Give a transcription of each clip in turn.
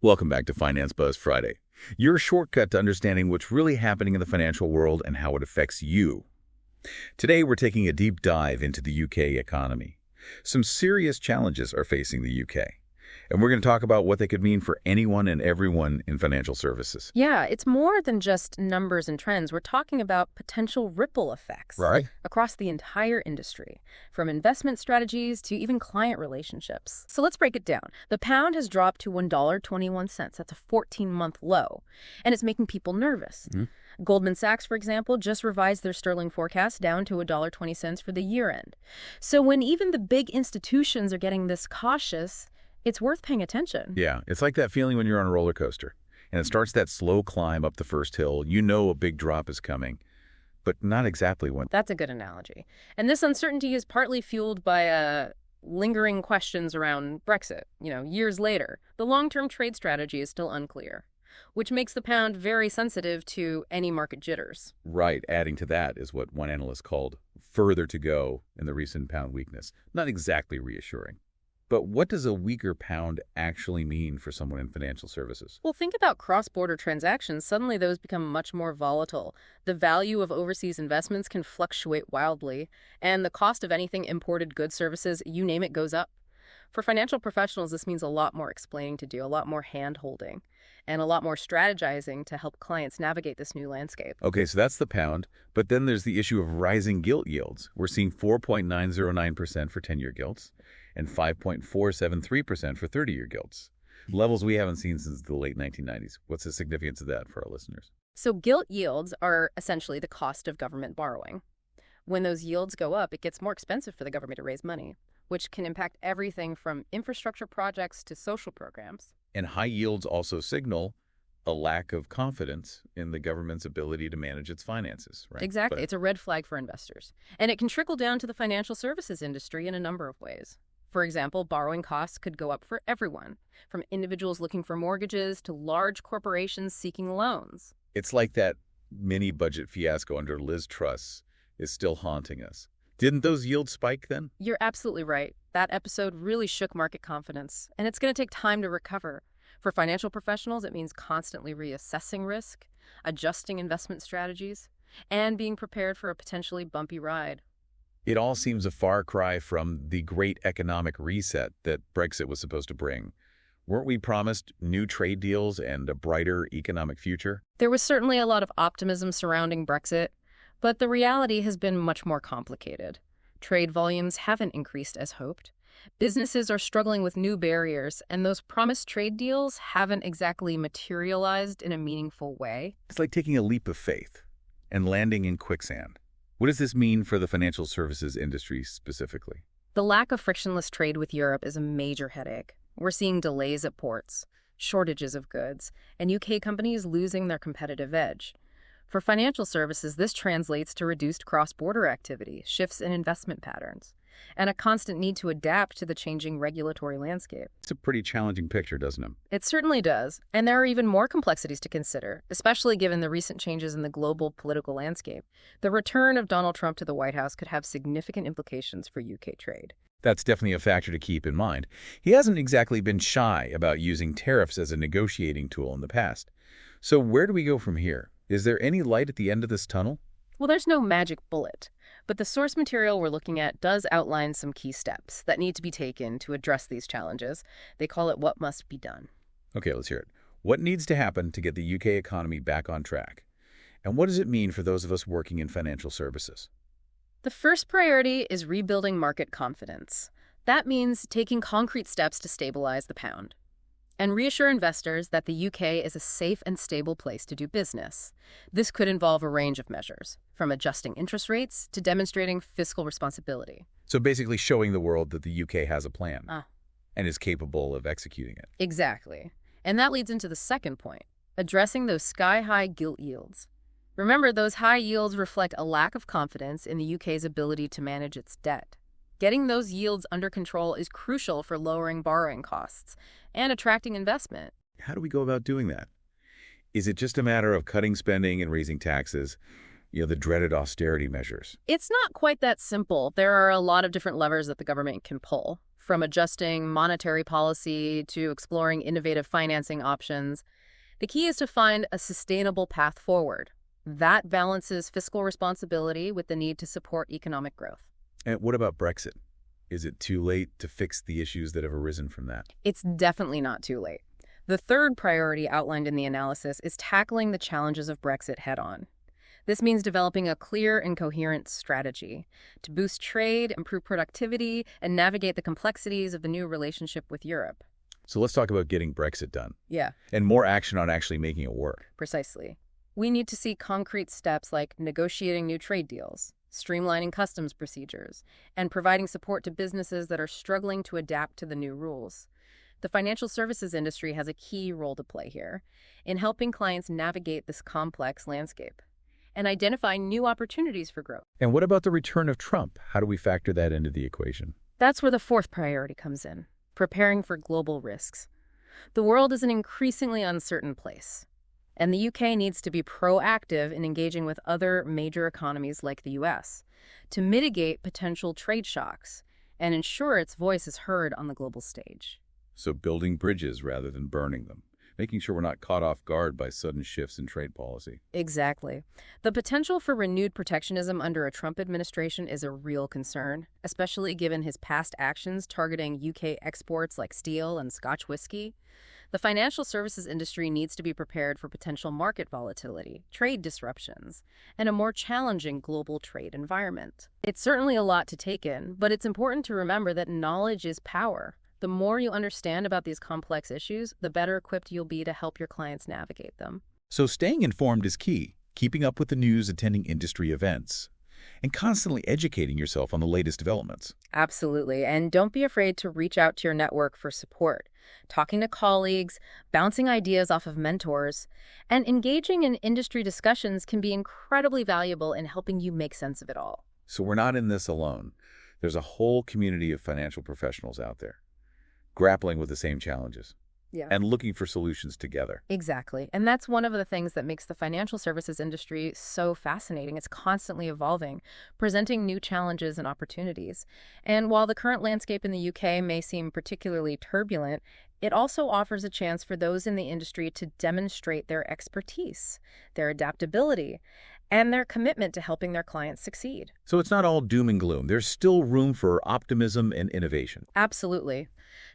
Welcome back to Finance Buzz Friday, your shortcut to understanding what's really happening in the financial world and how it affects you. Today, we're taking a deep dive into the UK economy. Some serious challenges are facing the UK, and we're going to talk about what they could mean for anyone and everyone in financial services. Yeah, it's more than just numbers and trends. We're talking about potential ripple effects across the entire industry, from investment strategies to even client relationships. So let's break it down. The pound has dropped to $1.21. That's a 14-month low, and it's making people nervous. Goldman Sachs, for example, just revised their sterling forecast down to $1.20 for the year end. So when even the big institutions are getting this cautious, it's worth paying attention. Yeah, it's like that feeling when you're on a roller coaster, and it starts that slow climb up the first hill. You know a big drop is coming, but not exactly when. That's a good analogy. And this uncertainty is partly fueled by lingering questions around Brexit. Years later, the long-term trade strategy is still unclear, which makes the pound very sensitive to any market jitters. Right. Adding to that is what one analyst called further to go in the recent pound weakness. Not exactly reassuring. But what does a weaker pound actually mean for someone in financial services? Well, think about cross-border transactions. Suddenly, those become much more volatile. The value of overseas investments can fluctuate wildly, and the cost of anything imported goods, services, you name it, goes up. For financial professionals, this means a lot more explaining to do, a lot more hand-holding, and a lot more strategizing to help clients navigate this new landscape. Okay, so that's the pound, but then there's the issue of rising gilt yields. We're seeing 4.909% for 10-year gilts and 5.473% for 30-year gilts. Levels we haven't seen since the late 1990s. What's the significance of that for our listeners? So gilt yields are essentially the cost of government borrowing. When those yields go up, it gets more expensive for the government to raise money, which can impact everything from infrastructure projects to social programs. And high yields also signal a lack of confidence in the government's ability to manage its finances, right? Exactly. It's a red flag for investors. And it can trickle down to the financial services industry in a number of ways. For example, borrowing costs could go up for everyone, from individuals looking for mortgages to large corporations seeking loans. It's like that mini budget fiasco under Liz Truss is still haunting us. Didn't those yields spike then? You're absolutely right. That episode really shook market confidence, and it's going to take time to recover. For financial professionals, it means constantly reassessing risk, adjusting investment strategies, and being prepared for a potentially bumpy ride. It all seems a far cry from the great economic reset that Brexit was supposed to bring. Weren't we promised new trade deals and a brighter economic future? There was certainly a lot of optimism surrounding Brexit, but the reality has been much more complicated. Trade volumes haven't increased as hoped. Businesses are struggling with new barriers, and those promised trade deals haven't exactly materialized in a meaningful way. It's like taking a leap of faith and landing in quicksand. What does this mean for the financial services industry specifically? The lack of frictionless trade with Europe is a major headache. We're seeing delays at ports, shortages of goods, and UK companies losing their competitive edge. For financial services, this translates to reduced cross-border activity, shifts in investment patterns, and a constant need to adapt to the changing regulatory landscape. It's a pretty challenging picture, doesn't it? It certainly does, and there are even more complexities to consider, especially given the recent changes in the global political landscape. The return of Donald Trump to the White House could have significant implications for UK trade. That's definitely a factor to keep in mind. He hasn't exactly been shy about using tariffs as a negotiating tool in the past. So where do we go from here? Is there any light at the end of this tunnel? Well, there's no magic bullet, but the source material we're looking at does outline some key steps that need to be taken to address these challenges. They call it what must be done. Okay, let's hear it. What needs to happen to get the UK economy back on track? And what does it mean for those of us working in financial services? The first priority is rebuilding market confidence. That means taking concrete steps to stabilize the pound and reassure investors that the UK is a safe and stable place to do business. This could involve a range of measures, from adjusting interest rates to demonstrating fiscal responsibility. So basically showing the world that the UK has a plan and is capable of executing it. Exactly. And that leads into the second point, addressing those sky-high gilt yields. Remember, those high yields reflect a lack of confidence in the UK's ability to manage its debt. Getting those yields under control is crucial for lowering borrowing costs and attracting investment. How do we go about doing that? Is it just a matter of cutting spending and raising taxes, the dreaded austerity measures? It's not quite that simple. There are a lot of different levers that the government can pull. from adjusting monetary policy to exploring innovative financing options. The key is to find a sustainable path forward. That balances fiscal responsibility with the need to support economic growth. And what about Brexit? Is it too late to fix the issues that have arisen from that? It's definitely not too late. The third priority outlined in the analysis is tackling the challenges of Brexit head-on. This means developing a clear and coherent strategy to boost trade, improve productivity, and navigate the complexities of the new relationship with Europe. So let's talk about getting Brexit done. Yeah. And more action on actually making it work. Precisely. We need to see concrete steps like negotiating new trade deals, streamlining customs procedures, and providing support to businesses that are struggling to adapt to the new rules. The financial services industry has a key role to play here in helping clients navigate this complex landscape and identify new opportunities for growth. And what about the return of Trump? How do we factor that into the equation? That's where the fourth priority comes in, preparing for global risks. The world is an increasingly uncertain place, and the UK needs to be proactive in engaging with other major economies like the US to mitigate potential trade shocks and ensure its voice is heard on the global stage. So building bridges rather than burning them, making sure we're not caught off guard by sudden shifts in trade policy. Exactly. The potential for renewed protectionism under a Trump administration is a real concern, especially given his past actions targeting UK exports like steel and Scotch whiskey. The financial services industry needs to be prepared for potential market volatility, trade disruptions, and a more challenging global trade environment. It's certainly a lot to take in, but it's important to remember that knowledge is power. The more you understand about these complex issues, the better equipped you'll be to help your clients navigate them. So staying informed is key, keeping up with the news, attending industry events, and constantly educating yourself on the latest developments. Absolutely. And don't be afraid to reach out to your network for support. Talking to colleagues, bouncing ideas off of mentors, and engaging in industry discussions can be incredibly valuable in helping you make sense of it all. So we're not in this alone. There's a whole community of financial professionals out there, grappling with the same challenges and looking for solutions together. Exactly. And that's one of the things that makes the financial services industry so fascinating. It's constantly evolving, presenting new challenges and opportunities. And while the current landscape in the UK may seem particularly turbulent, it also offers a chance for those in the industry to demonstrate their expertise, their adaptability, and their commitment to helping their clients succeed. So it's not all doom and gloom. There's still room for optimism and innovation. Absolutely.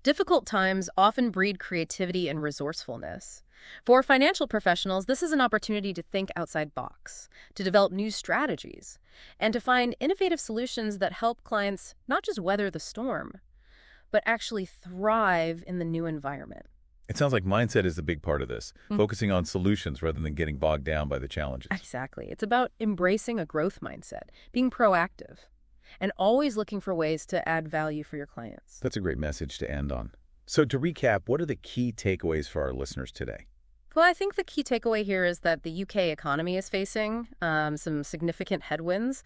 Difficult times often breed creativity and resourcefulness. For financial professionals, this is an opportunity to think outside box, to develop new strategies, and to find innovative solutions that help clients not just weather the storm, but actually thrive in the new environment. It sounds like mindset is a big part of this, focusing on solutions rather than getting bogged down by the challenges. Exactly. It's about embracing a growth mindset, being proactive, and always looking for ways to add value for your clients. That's a great message to end on. So to recap, what are the key takeaways for our listeners today? Well, I think the key takeaway here is that the UK economy is facing some significant headwinds,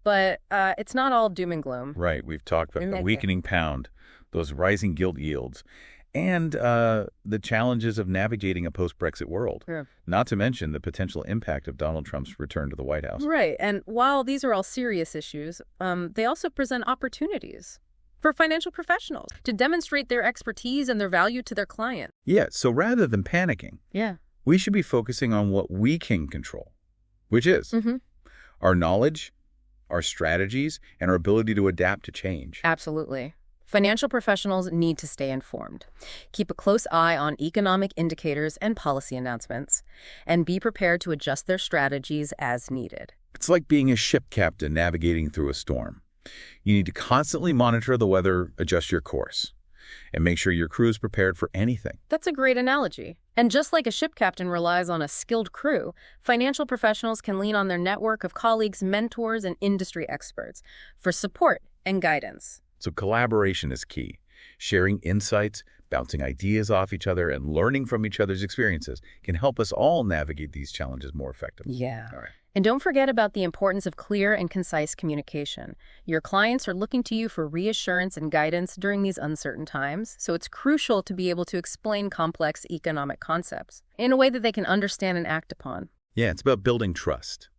but it's not all doom and gloom. Right. We've talked about the weakening pound, those rising gilt yields, and the challenges of navigating a post-Brexit world, not to mention the potential impact of Donald Trump's return to the White House. Right. And while these are all serious issues, they also present opportunities for financial professionals to demonstrate their expertise and their value to their client. Yeah. So rather than panicking, we should be focusing on what we can control, which is our knowledge, our strategies, and our ability to adapt to change. Absolutely. Financial professionals need to stay informed, keep a close eye on economic indicators and policy announcements, and be prepared to adjust their strategies as needed. It's like being a ship captain navigating through a storm. You need to constantly monitor the weather, adjust your course, and make sure your crew is prepared for anything. That's a great analogy. And just like a ship captain relies on a skilled crew, financial professionals can lean on their network of colleagues, mentors, and industry experts for support and guidance. So collaboration is key. Sharing insights, bouncing ideas off each other, and learning from each other's experiences can help us all navigate these challenges more effectively. Yeah. All right. And don't forget about the importance of clear and concise communication. Your clients are looking to you for reassurance and guidance during these uncertain times, so it's crucial to be able to explain complex economic concepts in a way that they can understand and act upon. Yeah, it's about building trust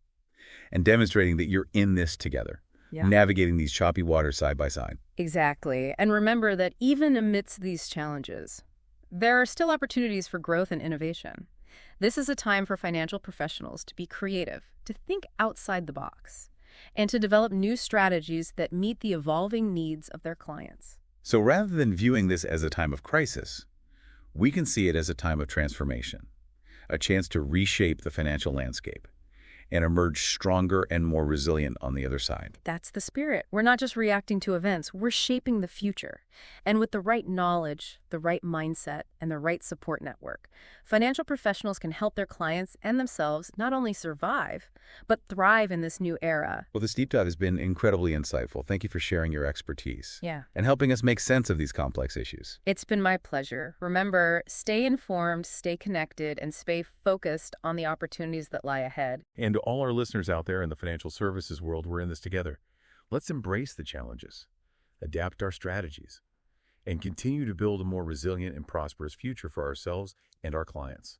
and demonstrating that you're in this together, Yeah. navigating these choppy waters side by side. Exactly. And remember that even amidst these challenges, there are still opportunities for growth and innovation. This is a time for financial professionals to be creative, to think outside the box, and to develop new strategies that meet the evolving needs of their clients. So rather than viewing this as a time of crisis, we can see it as a time of transformation, a chance to reshape the financial landscape and emerge stronger and more resilient on the other side. That's the spirit. We're not just reacting to events, we're shaping the future. And with the right knowledge, the right mindset, and the right support network, financial professionals can help their clients and themselves not only survive, but thrive in this new era. Well, this deep dive has been incredibly insightful. Thank you for sharing your expertise. Yeah. And helping us make sense of these complex issues. It's been my pleasure. Remember, stay informed, stay connected, and stay focused on the opportunities that lie ahead. And to all our listeners out there in the financial services world, we're in this together. Let's embrace the challenges, adapt our strategies, and continue to build a more resilient and prosperous future for ourselves and our clients.